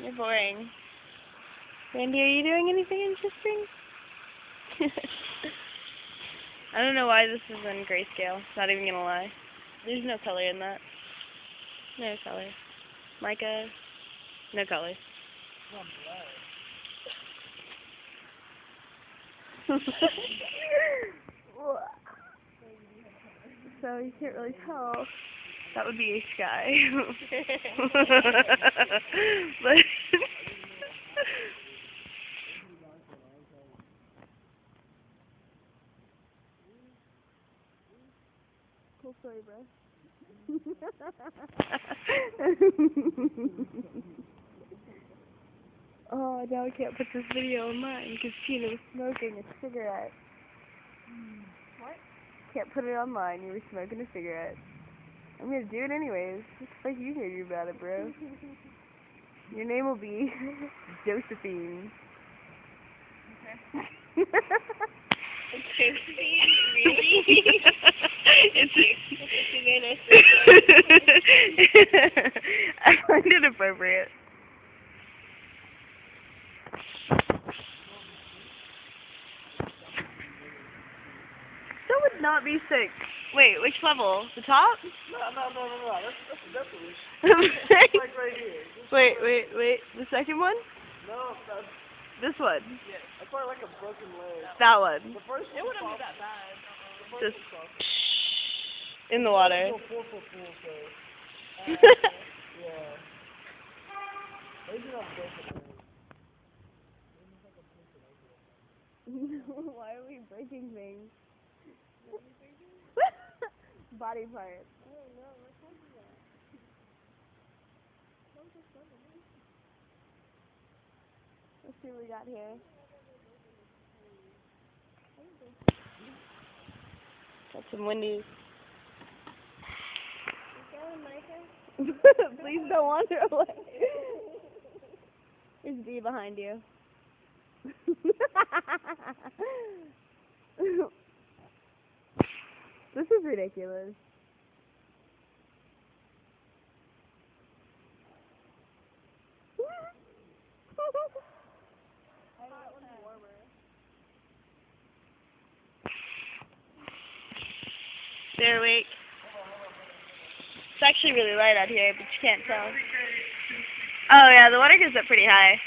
You're boring. Randy, are you doing anything interesting? I don't know why this is in grayscale. Not even gonna lie. There's no color in that. No color. Micah, no color. So you can't really tell. That would be a sky. But cool story, bro. Oh, now I can't put this video online because Tina was smoking a cigarette. What? Can't put it online. You were smoking a cigarette. I'm gonna do it anyways. What the fuck you gonna do about it, bro? Your name will be Josephine. Okay. Josephine? Really? I find it appropriate. That would not be sick. Wait, which level? The top? No. That's the definition. Like right here. Wait. The second one? No, that's... This one? Yeah. That's probably like a broken leg. That one. The first one... It wouldn't be that bad. Just in the water. It's a 4-foot pool, so... yeah. Maybe not broken leg. Why are we breaking things? Body parts. I don't know. What time is that? Let's see what we got here. Got some Wendy's. Please don't wander away. There's D behind you. This is ridiculous. They're awake. It's actually really light out here, but you can't tell. Oh yeah, the water goes up pretty high.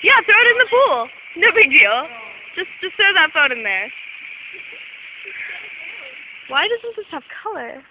Yeah, throw it in the pool. No big deal. Just throw that phone in there. Why doesn't this have color?